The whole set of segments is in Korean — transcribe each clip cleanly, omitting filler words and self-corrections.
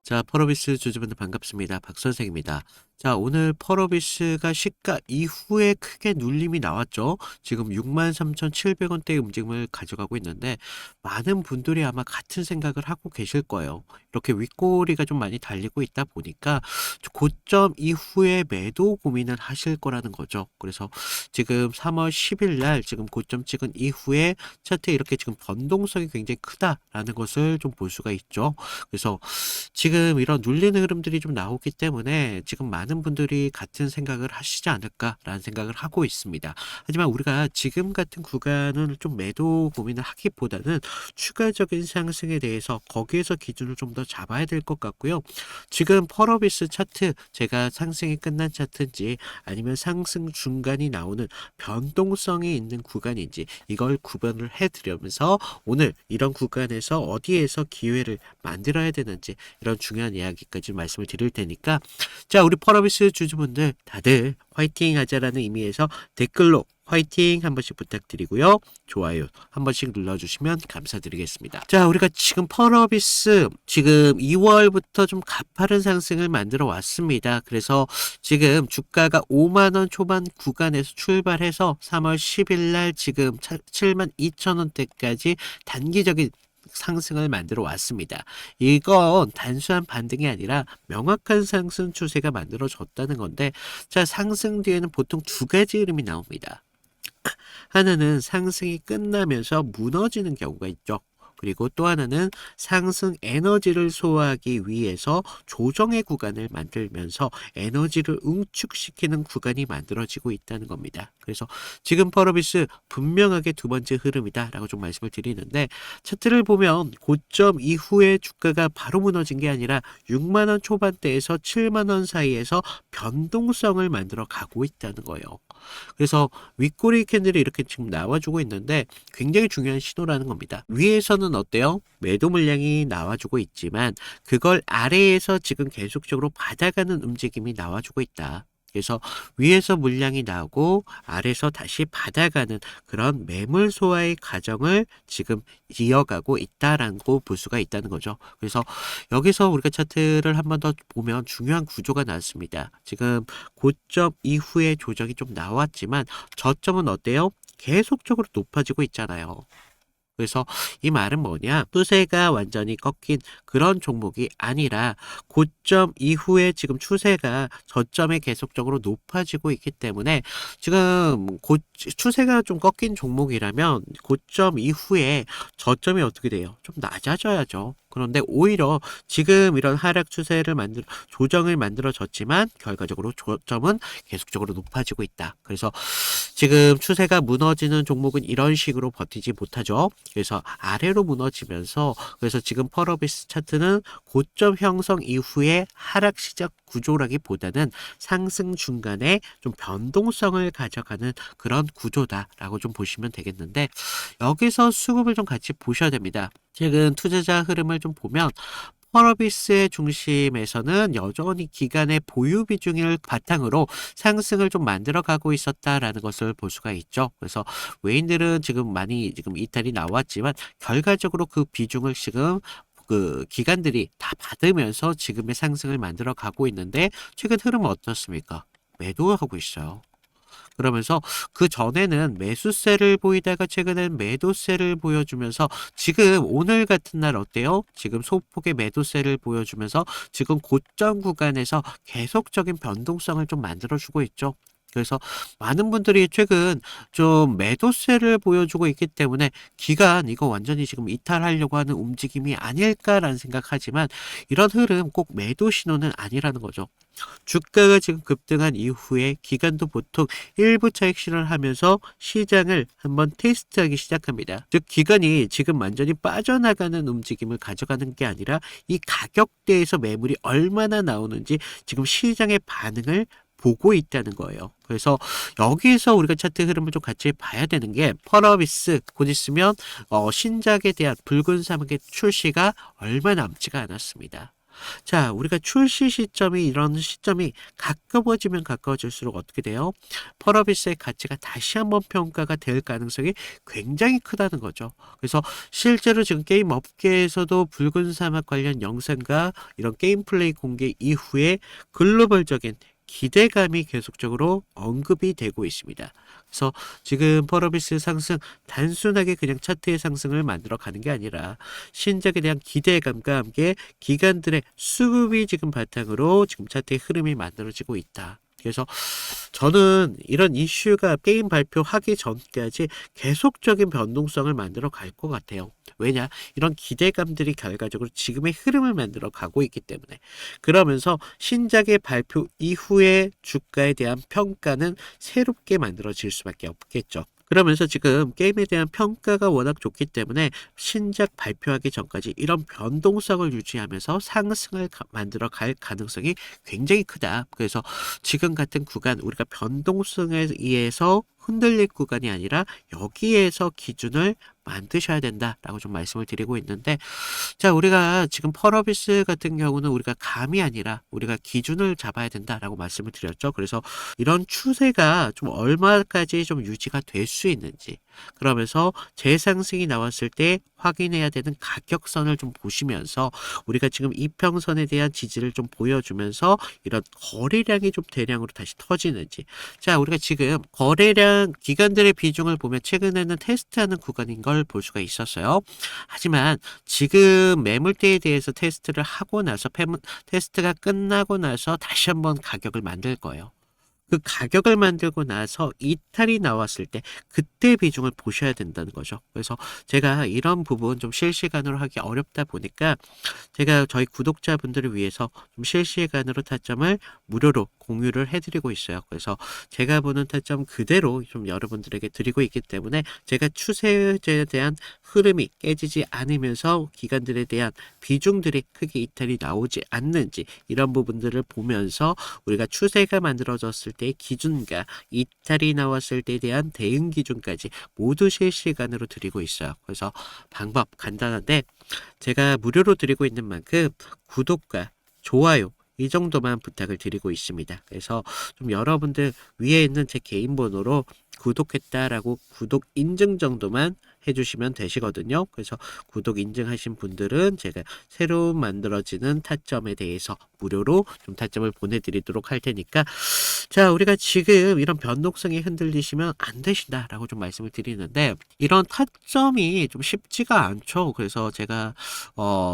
자, 펄어비스 주주분들 반갑습니다. 박 선생입니다. 자, 오늘 펄어비스가 시가 이후에 크게 눌림이 나왔죠. 지금 63,700원대의 움직임을 가져가고 있는데 많은 분들이 아마 같은 생각을 하고 계실 거예요. 이렇게 윗꼬리가 좀 많이 달리고 있다 보니까 고점 이후에 매도 고민을 하실 거라는 거죠. 그래서 지금 3월 10일 날 지금 고점 찍은 이후에 차트에 이렇게 지금 변동성이 굉장히 크다라는 것을 좀 볼 수가 있죠. 그래서 지금 이런 눌리는 흐름들이 좀 나오기 때문에 지금 많은 분들이 같은 생각을 하시지 않을까라는 생각을 하고 있습니다. 하지만 우리가 지금 같은 구간은 좀 매도 고민을 하기보다는 추가적인 상승에 대해서 거기에서 기준을 좀 더 잡아야 될 것 같고요. 지금 펄어비스 차트, 제가 상승이 끝난 차트인지 아니면 상승 중간이 나오는 변동성이 있는 구간인지 이걸 구분을 해드리면서 오늘 이런 구간에서 어디에서 기회를 만들어야 되는지 이런 중요한 이야기까지 말씀을 드릴 테니까, 자, 우리 펄어비스 주주분들 다들 화이팅 하자라는 의미에서 댓글로 화이팅 한 번씩 부탁드리고요. 좋아요 한 번씩 눌러주시면 감사드리겠습니다. 자, 우리가 지금 펄어비스 지금 2월부터 좀 가파른 상승을 만들어 왔습니다. 그래서 지금 주가가 5만원 초반 구간에서 출발해서 3월 10일 날 지금 72,000원대까지 단기적인 상승을 만들어 왔습니다. 이건 단순한 반등이 아니라 명확한 상승 추세가 만들어졌다는 건데, 자, 상승 뒤에는 보통 두 가지 흐름이 나옵니다. 하나는 상승이 끝나면서 무너지는 경우가 있죠. 그리고 또 하나는 상승 에너지를 소화하기 위해서 조정의 구간을 만들면서 에너지를 응축시키는 구간이 만들어지고 있다는 겁니다. 그래서 지금 펄어비스 분명하게 두 번째 흐름이다 라고 좀 말씀을 드리는데, 차트를 보면 고점 이후에 주가가 바로 무너진 게 아니라 6만원 초반대에서 7만원 사이에서 변동성을 만들어 가고 있다는 거예요. 그래서 윗꼬리 캔들이 이렇게 지금 나와주고 있는데 굉장히 중요한 신호라는 겁니다. 위에서는 어때요? 매도 물량이 나와주고 있지만 그걸 아래에서 지금 계속적으로 받아가는 움직임이 나와주고 있다. 그래서 위에서 물량이 나오고 아래에서 다시 받아가는 그런 매물 소화의 과정을 지금 이어가고 있다라고 볼 수가 있다는 거죠. 그래서 여기서 우리가 차트를 한 번 더 보면 중요한 구조가 나왔습니다. 지금 고점 이후에 조정이 좀 나왔지만 저점은 어때요? 계속적으로 높아지고 있잖아요. 그래서 이 말은 뭐냐? 추세가 완전히 꺾인 그런 종목이 아니라 고점 이후에 지금 추세가 저점에 계속적으로 높아지고 있기 때문에 지금 추세가 좀 꺾인 종목이라면 고점 이후에 저점이 어떻게 돼요? 좀 낮아져야죠. 그런데 오히려 지금 이런 하락 추세를 조정을 만들어졌지만 결과적으로 저점은 계속적으로 높아지고 있다. 그래서 지금 추세가 무너지는 종목은 이런 식으로 버티지 못하죠. 그래서 아래로 무너지면서, 그래서 지금 펄어비스 차트는 고점 형성 이후에 하락 시작 구조라기보다는 상승 중간에 좀 변동성을 가져가는 그런 구조다라고 좀 보시면 되겠는데, 여기서 수급을 좀 같이 보셔야 됩니다. 최근 투자자 흐름을 좀 보면 펄어비스의 중심에서는 여전히 기간의 보유 비중을 바탕으로 상승을 좀 만들어 가고 있었다라는 것을 볼 수가 있죠. 그래서 외인들은 지금 많이 지금 이탈이 나왔지만 결과적으로 그 비중을 지금 그 기관들이 다 받으면서 지금의 상승을 만들어 가고 있는데, 최근 흐름은 어떻습니까? 매도하고 있어요. 그러면서 그 전에는 매수세를 보이다가 최근엔 매도세를 보여주면서 지금 오늘 같은 날 어때요? 지금 소폭의 매도세를 보여주면서 지금 고점 구간에서 계속적인 변동성을 좀 만들어주고 있죠. 그래서 많은 분들이 최근 좀 매도세를 보여주고 있기 때문에 기간 이거 완전히 지금 이탈하려고 하는 움직임이 아닐까라는 생각하지만, 이런 흐름 꼭 매도 신호는 아니라는 거죠. 주가가 지금 급등한 이후에 기관도 보통 일부 차익실현을 하면서 시장을 한번 테스트하기 시작합니다. 즉 기관이 지금 완전히 빠져나가는 움직임을 가져가는 게 아니라 이 가격대에서 매물이 얼마나 나오는지 지금 시장의 반응을 보고 있다는 거예요. 그래서 여기에서 우리가 차트 흐름을 좀 같이 봐야 되는 게, 펄어비스 곧 있으면 신작에 대한 붉은 사막의 출시가 얼마 남지가 않았습니다. 자, 우리가 출시 시점이 이런 시점이 가까워지면 가까워질수록 어떻게 돼요? 펄어비스의 가치가 다시 한번 평가가 될 가능성이 굉장히 크다는 거죠. 그래서 실제로 지금 게임 업계에서도 붉은 사막 관련 영상과 이런 게임 플레이 공개 이후에 글로벌적인 기대감이 계속적으로 언급이 되고 있습니다. 그래서 지금 펄어비스 상승 단순하게 그냥 차트의 상승을 만들어 가는 게 아니라 신작에 대한 기대감과 함께 기관들의 수급이 지금 바탕으로 지금 차트의 흐름이 만들어지고 있다. 그래서 저는 이런 이슈가 게임 발표하기 전까지 계속적인 변동성을 만들어 갈 것 같아요. 왜냐? 이런 기대감들이 결과적으로 지금의 흐름을 만들어 가고 있기 때문에. 그러면서 신작의 발표 이후에 주가에 대한 평가는 새롭게 만들어질 수밖에 없겠죠. 그러면서 지금 게임에 대한 평가가 워낙 좋기 때문에 신작 발표하기 전까지 이런 변동성을 유지하면서 상승을 만들어 갈 가능성이 굉장히 크다. 그래서 지금 같은 구간 우리가 변동성에 의해서 흔들릴 구간이 아니라 여기에서 기준을 만드셔야 된다라고 좀 말씀을 드리고 있는데, 자, 우리가 지금 펄어비스 같은 경우는 우리가 감이 아니라 우리가 기준을 잡아야 된다라고 말씀을 드렸죠. 그래서 이런 추세가 좀 얼마까지 좀 유지가 될 수 있는지, 그러면서 재상승이 나왔을 때 확인해야 되는 가격선을 좀 보시면서 우리가 지금 이평선에 대한 지지를 좀 보여주면서 이런 거래량이 좀 대량으로 다시 터지는지. 자, 우리가 지금 거래량 기관들의 비중을 보면 최근에는 테스트하는 구간인 걸 볼 수가 있었어요. 하지만 지금 매물대에 대해서 테스트를 하고 나서 테스트가 끝나고 나서 다시 한번 가격을 만들 거예요. 그 가격을 만들고 나서 이탈이 나왔을 때 그때 비중을 보셔야 된다는 거죠. 그래서 제가 이런 부분 좀 실시간으로 하기 어렵다 보니까 제가 저희 구독자분들을 위해서 좀 실시간으로 타점을 무료로 공유를 해드리고 있어요. 그래서 제가 보는 타점 그대로 좀 여러분들에게 드리고 있기 때문에 제가 추세에 대한 흐름이 깨지지 않으면서 기관들에 대한 비중들이 크게 이탈이 나오지 않는지 이런 부분들을 보면서 우리가 추세가 만들어졌을 때의 기준과 이탈이 나왔을 때에 대한 대응 기준까지 모두 실시간으로 드리고 있어요. 그래서 방법 간단한데 제가 무료로 드리고 있는 만큼 구독과 좋아요 이 정도만 부탁을 드리고 있습니다. 그래서 좀 여러분들 위에 있는 제 개인 번호로 구독했다라고 구독 인증 정도만 해주시면 되시거든요. 그래서 구독 인증하신 분들은 제가 새로 만들어지는 타점에 대해서 무료로 좀 타점을 보내드리도록 할 테니까, 자, 우리가 지금 이런 변동성이 흔들리시면 안 되신다라고 좀 말씀을 드리는데 이런 타점이 좀 쉽지가 않죠. 그래서 제가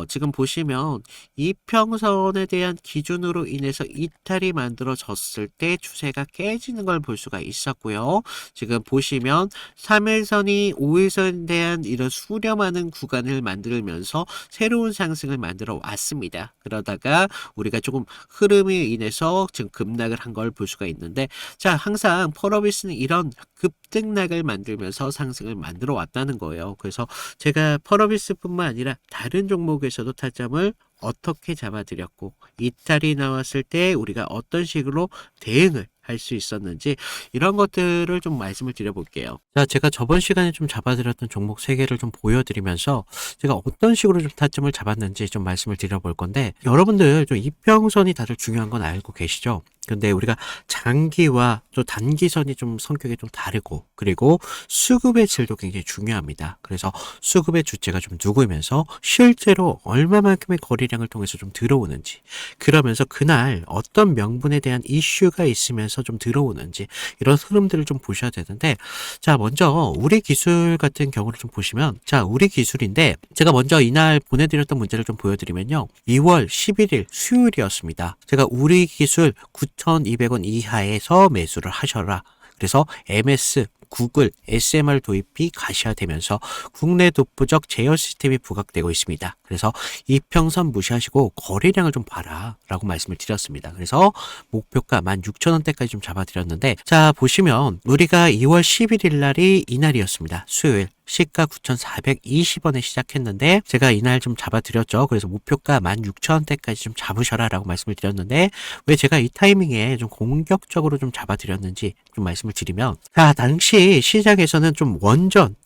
지금 보시면 이평선에 대한 기준으로 인해서 이탈이 만들어졌을 때 추세가 깨지는 걸 볼 수가 있었고요. 지금 보시면 3일선이 5일선에 대한 이런 수렴하는 구간을 만들면서 새로운 상승을 만들어 왔습니다. 그러다가 우리가 조금 흐름에 인해서 지금 급락을 한 걸 볼 수가 있는데, 자, 항상 펄어비스는 이런 급등락을 만들면서 상승을 만들어 왔다는 거예요. 그래서 제가 펄어비스뿐만 아니라 다른 종목에서도 타점을 어떻게 잡아드렸고 이탈이 나왔을 때 우리가 어떤 식으로 대응을 할 수 있었는지 이런 것들을 좀 말씀을 드려볼게요. 자, 제가 저번 시간에 좀 잡아드렸던 종목 3개를 좀 보여드리면서 제가 어떤 식으로 좀 타점을 잡았는지 좀 말씀을 드려볼 건데, 여러분들 좀 이평선이 다들 중요한 건 알고 계시죠? 근데 우리가 장기와 또 단기선이 좀 성격이 좀 다르고, 그리고 수급의 질도 굉장히 중요합니다. 그래서 수급의 주체가 좀 누구면서 실제로 얼마만큼의 거래량을 통해서 좀 들어오는지, 그러면서 그날 어떤 명분에 대한 이슈가 있으면서 좀 들어오는지 이런 흐름들을 좀 보셔야 되는데, 자, 먼저 우리 기술 같은 경우를 좀 보시면, 자, 우리 기술인데 제가 먼저 이날 보내드렸던 문제를 좀 보여드리면요, 2월 11일 수요일이었습니다. 제가 우리 기술 9,200원 이하에서 매수를 하셔라. 그래서 MS, 구글, SMR 도입이 가시화되면서 국내 독보적 제어 시스템이 부각되고 있습니다. 그래서 이평선 무시하시고 거래량을 좀 봐라 라고 말씀을 드렸습니다. 그래서 목표가 16,000원대까지 좀 잡아드렸는데, 자, 보시면 우리가 2월 11일 날이 이날이었습니다. 수요일. 시가 9,420원에 시작했는데 제가 이날 좀 잡아드렸죠. 그래서 목표가 16,000원대까지 좀 잡으셔라 라고 말씀을 드렸는데, 왜 제가 이 타이밍에 좀 공격적으로 좀 잡아드렸는지 좀 말씀을 드리면, 자, 당시 시장에서는 좀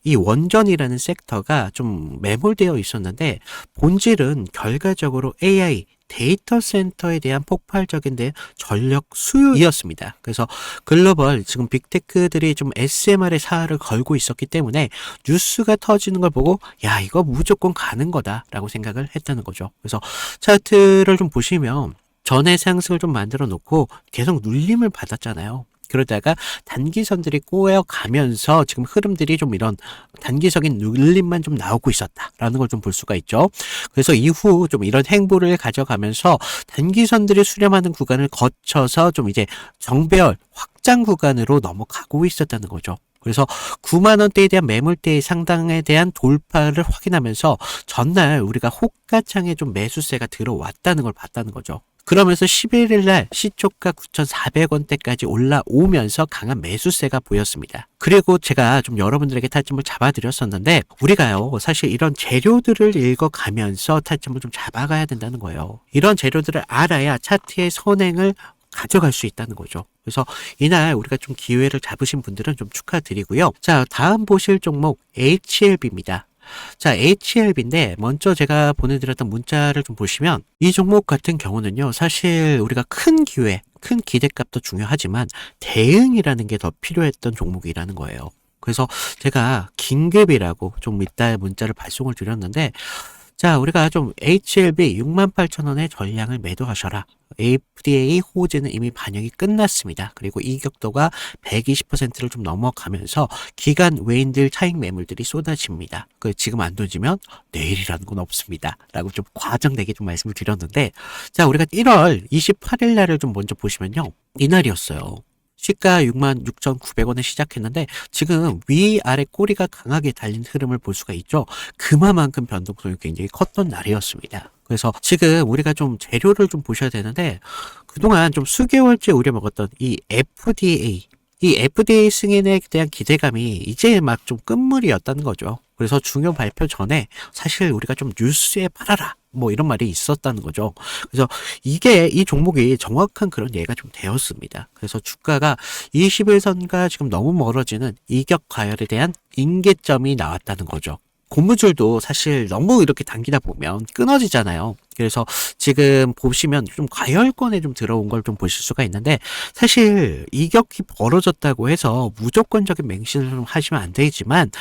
이 원전이라는 섹터가 좀 매몰되어 있었는데 본질은 결과적으로 AI 데이터 센터에 대한 폭발적인 전력 수요이었습니다. 그래서 글로벌 지금 빅테크들이 좀 SMR의 사활을 걸고 있었기 때문에 뉴스가 터지는 걸 보고 야, 이거 무조건 가는 거다라고 생각을 했다는 거죠. 그래서 차트를 좀 보시면 전의 상승을 좀 만들어 놓고 계속 눌림을 받았잖아요. 그러다가 단기선들이 꼬여가면서 지금 흐름들이 좀 이런 단기적인 눌림만 좀 나오고 있었다라는 걸 좀 볼 수가 있죠. 그래서 이후 좀 이런 행보를 가져가면서 단기선들이 수렴하는 구간을 거쳐서 좀 이제 정배열 확장 구간으로 넘어가고 있었다는 거죠. 그래서 9만 원대에 대한 매물대의 상당에 대한 돌파를 확인하면서 전날 우리가 호가창에 좀 매수세가 들어왔다는 걸 봤다는 거죠. 그러면서 11일 날 시초가 9,400원대까지 올라오면서 강한 매수세가 보였습니다. 그리고 제가 좀 여러분들에게 타점을 잡아드렸었는데 우리가요 사실 이런 재료들을 읽어가면서 타점을 좀 잡아가야 된다는 거예요. 이런 재료들을 알아야 차트의 선행을 가져갈 수 있다는 거죠. 그래서 이날 우리가 좀 기회를 잡으신 분들은 좀 축하드리고요. 자, 다음 보실 종목 HLB입니다. 자, HLB인데 먼저 제가 보내드렸던 문자를 좀 보시면 이 종목 같은 경우는요 사실 우리가 큰 기회, 큰 기대값도 중요하지만 대응이라는 게 더 필요했던 종목이라는 거예요. 그래서 제가 긴급이라고 좀 이따 문자를 발송을 드렸는데 자, 우리가 좀 HLB 68,000원의 전량을 매도하셔라. FDA 호재는 이미 반영이 끝났습니다. 그리고 이격도가 120%를 좀 넘어가면서 기간 외인들 차익 매물들이 쏟아집니다. 지금 안 던지면 내일이라는 건 없습니다. 라고 좀 과장되게 좀 말씀을 드렸는데 자, 우리가 1월 28일 날을 좀 먼저 보시면요. 이날이었어요. 시가 66,900원에 시작했는데 지금 위아래 꼬리가 강하게 달린 흐름을 볼 수가 있죠. 그만큼 변동성이 굉장히 컸던 날이었습니다. 그래서 지금 우리가 좀 재료를 좀 보셔야 되는데 그동안 좀 수개월째 우려먹었던 이 FDA 승인에 대한 기대감이 이제 막 좀 끝물이었다는 거죠. 그래서 중요 발표 전에 사실 우리가 좀 뉴스에 팔아라 뭐 이런 말이 있었다는 거죠. 그래서 이 종목이 정확한 그런 예가 좀 되었습니다. 그래서 주가가 21선과 지금 너무 멀어지는 이격 과열에 대한 임계점이 나왔다는 거죠. 고무줄도 사실 너무 이렇게 당기다 보면 끊어지잖아요. 그래서 지금 보시면 좀 과열권에 좀 들어온 걸 좀 보실 수가 있는데 사실 이격이 벌어졌다고 해서 무조건적인 맹신을 좀 하시면 안 되지만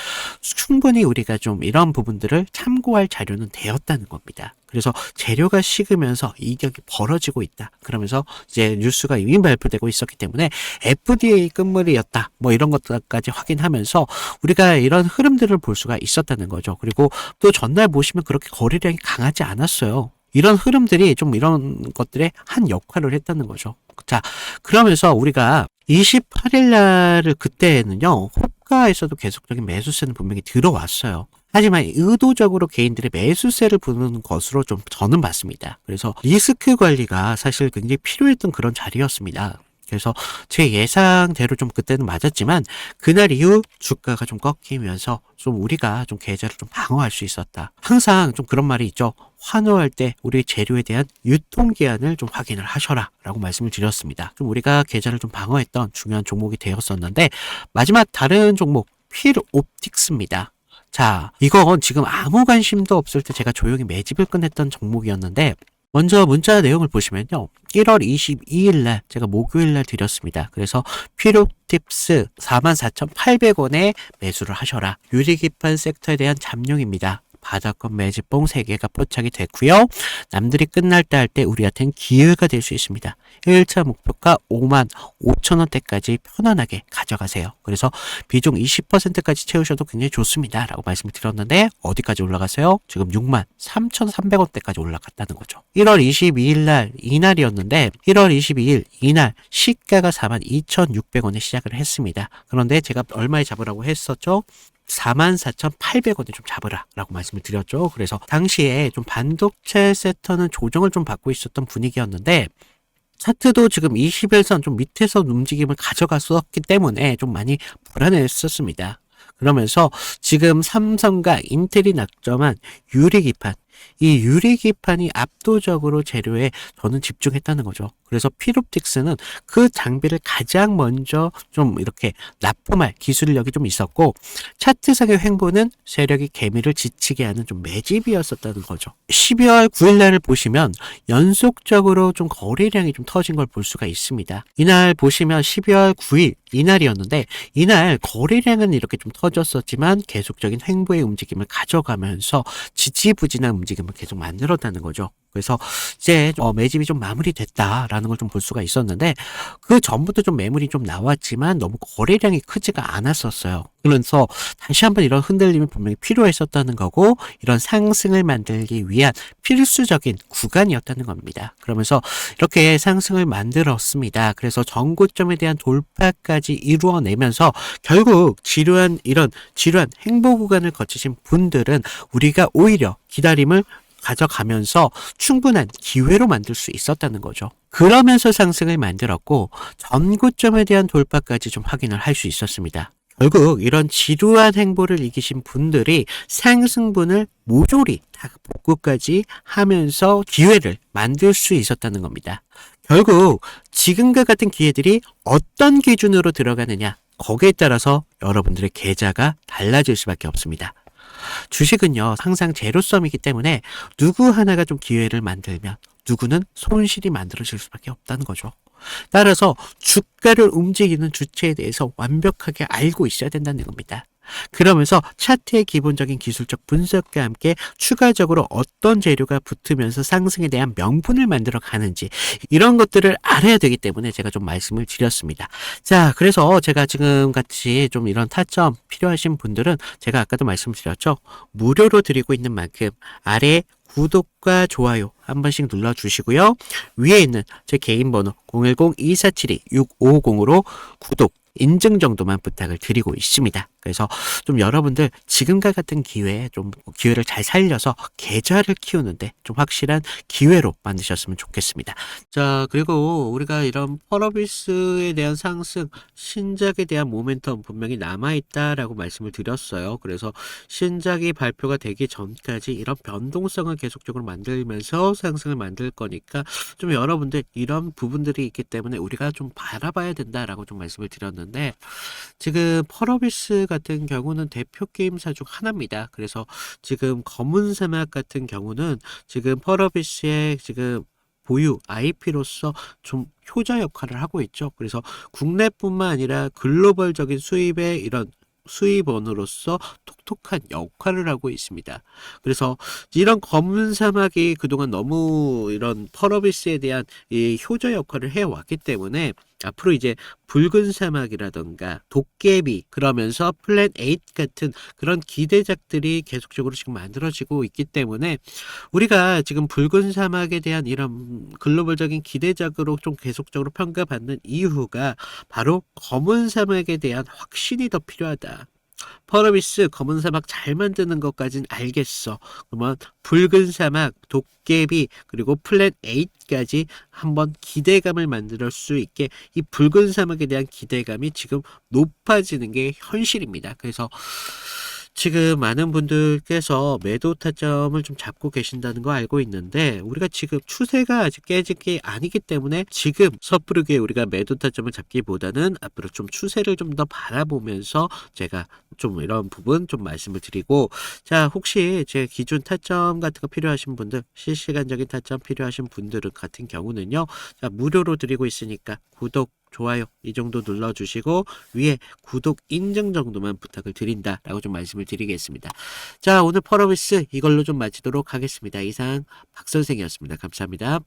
충분히 우리가 좀 이런 부분들을 참고할 자료는 되었다는 겁니다. 그래서 재료가 식으면서 이격이 벌어지고 있다. 그러면서 이제 뉴스가 이미 발표되고 있었기 때문에 FDA 끝물이었다. 뭐 이런 것까지 확인하면서 우리가 이런 흐름들을 볼 수가 있었다는 거죠. 그리고 또 전날 보시면 그렇게 거래량이 강하지 않았어요. 이런 흐름들이 좀 이런 것들의 한 역할을 했다는 거죠. 자, 그러면서 우리가 28일 날을 그때는요, 호가에서도 계속적인 매수세는 분명히 들어왔어요. 하지만 의도적으로 개인들의 매수세를 부르는 것으로 좀 저는 봤습니다. 그래서 리스크 관리가 사실 굉장히 필요했던 그런 자리였습니다. 그래서 제 예상대로 좀 그때는 맞았지만 그날 이후 주가가 좀 꺾이면서 좀 우리가 좀 계좌를 좀 방어할 수 있었다. 항상 좀 그런 말이 있죠. 환호할 때 우리 재료에 대한 유통기한을 좀 확인을 하셔라 라고 말씀을 드렸습니다. 좀 우리가 계좌를 좀 방어했던 중요한 종목이 되었었는데 마지막 다른 종목 필옵틱스입니다. 자, 이건 지금 아무 관심도 없을 때 제가 조용히 매집을 끝냈던 종목이었는데 먼저 문자 내용을 보시면요. 1월 22일 날 제가 목요일 날 드렸습니다. 그래서 필옵틱스 44,800원에 매수를 하셔라. 유리기판 섹터에 대한 잠룡입니다. 바닥권 매집봉 3개가 포착이 됐고요. 남들이 끝날 때 할 때 우리한테는 기회가 될 수 있습니다. 1차 목표가 55,000원대까지 편안하게 가져가세요. 그래서 비중 20%까지 채우셔도 굉장히 좋습니다. 라고 말씀을 드렸는데 어디까지 올라갔어요? 지금 63,300원대까지 올라갔다는 거죠. 1월 22일 날 이날이었는데 1월 22일 이날 시가가 42,600원에 시작을 했습니다. 그런데 제가 얼마에 잡으라고 했었죠? 44,800원에 좀 잡으라 라고 말씀을 드렸죠. 그래서 당시에 좀 반도체 섹터는 조정을 좀 받고 있었던 분위기였는데 차트도 지금 21선 좀 밑에서 움직임을 가져갔었기 때문에 좀 많이 불안했었습니다. 그러면서 지금 삼성과 인텔이 낙점한 유리기판 이 유리기판이 압도적으로 재료에 저는 집중했다는 거죠. 그래서 필옵틱스는 그 장비를 가장 먼저 좀 이렇게 납품할 기술력이 좀 있었고, 차트상의 횡보는 세력이 개미를 지치게 하는 좀 매집이었었다는 거죠. 12월 9일 날을 보시면 연속적으로 좀 거래량이 좀 터진 걸 볼 수가 있습니다. 이날 보시면 12월 9일 이날이었는데, 이날 거래량은 이렇게 좀 터졌었지만 계속적인 횡보의 움직임을 가져가면서 지지부진한 움직임을 계속 만들었다는 거죠. 그래서 이제 매집이 좀 마무리됐다라는 걸 좀 볼 수가 있었는데, 그 전부터 좀 매물이 좀 나왔지만 너무 거래량이 크지가 않았었어요. 그래서 다시 한번 이런 흔들림이 분명히 필요했었다는 거고, 이런 상승을 만들기 위한 필수적인 구간이었다는 겁니다. 그러면서 이렇게 상승을 만들었습니다. 그래서 전고점에 대한 돌파까지 이루어내면서 결국 지루한 행보 구간을 거치신 분들은 우리가 오히려 기다림을 가져가면서 충분한 기회로 만들 수 있었다는 거죠. 그러면서 상승을 만들었고, 전고점에 대한 돌파까지 좀 확인을 할 수 있었습니다. 결국 이런 지루한 행보를 이기신 분들이 상승분을 모조리 다 복구까지 하면서 기회를 만들 수 있었다는 겁니다. 결국 지금과 같은 기회들이 어떤 기준으로 들어가느냐, 거기에 따라서 여러분들의 계좌가 달라질 수밖에 없습니다. 주식은요, 항상 제로섬이기 때문에 누구 하나가 좀 기회를 만들면 누구는 손실이 만들어질 수밖에 없다는 거죠. 따라서 주가를 움직이는 주체에 대해서 완벽하게 알고 있어야 된다는 겁니다. 그러면서 차트의 기본적인 기술적 분석과 함께 추가적으로 어떤 재료가 붙으면서 상승에 대한 명분을 만들어 가는지, 이런 것들을 알아야 되기 때문에 제가 좀 말씀을 드렸습니다. 자, 그래서 제가 지금 같이 좀 이런 타점 필요하신 분들은 제가 아까도 말씀드렸죠. 무료로 드리고 있는 만큼 아래 구독과 좋아요 한 번씩 눌러주시고요. 위에 있는 제 개인 번호 010-2472-6550으로 구독, 인증 정도만 부탁을 드리고 있습니다. 그래서 좀 여러분들 지금과 같은 기회에 좀 기회를 잘 살려서 계좌를 키우는데 좀 확실한 기회로 만드셨으면 좋겠습니다. 자, 그리고 우리가 이런 펄어비스에 대한 상승, 신작에 대한 모멘텀 분명히 남아있다라고 말씀을 드렸어요. 그래서 신작이 발표가 되기 전까지 이런 변동성을 계속적으로 만들면서 상승을 만들 거니까 좀 여러분들 이런 부분들이 있기 때문에 우리가 좀 바라봐야 된다라고 좀 말씀을 드렸는데, 지금 펄어비스 같은 경우는 대표 게임사 중 하나입니다. 그래서 지금 검은 사막 같은 경우는 지금 펄어비스의 지금 보유 IP로서 좀 효자 역할을 하고 있죠. 그래서 국내뿐만 아니라 글로벌적인 수입의 이런 수입원으로서 톡톡한 역할을 하고 있습니다. 그래서 이런 검은 사막이 그동안 너무 이런 펄어비스에 대한 이 효자 역할을 해왔기 때문에 앞으로 이제 붉은 사막이라던가 도깨비, 그러면서 플랜 8 같은 그런 기대작들이 계속적으로 지금 만들어지고 있기 때문에 우리가 지금 붉은 사막에 대한 이런 글로벌적인 기대작으로 좀 계속적으로 평가받는 이유가 바로 검은 사막에 대한 확신이 더 필요하다. 펄어비스 검은 사막 잘 만드는 것까진 알겠어. 그러면 붉은 사막, 도깨비, 그리고 플랜 8까지 한번 기대감을 만들 수 있게, 이 붉은 사막에 대한 기대감이 지금 높아지는 게 현실입니다. 그래서 지금 많은 분들께서 매도 타점을 좀 잡고 계신다는 거 알고 있는데, 우리가 지금 추세가 아직 깨진 게 아니기 때문에 지금 섣부르게 우리가 매도 타점을 잡기보다는 앞으로 좀 추세를 좀 더 바라보면서 제가 좀 이런 부분 좀 말씀을 드리고, 자, 혹시 제 기준 타점 같은 거 필요하신 분들, 실시간적인 타점 필요하신 분들은 같은 경우는요, 자, 무료로 드리고 있으니까 구독, 좋아요 이 정도 눌러주시고 위에 구독 인증 정도만 부탁을 드린다라고 좀 말씀을 드리겠습니다. 자, 오늘 펄어비스 이걸로 좀 마치도록 하겠습니다. 이상 박 선생이었습니다. 감사합니다.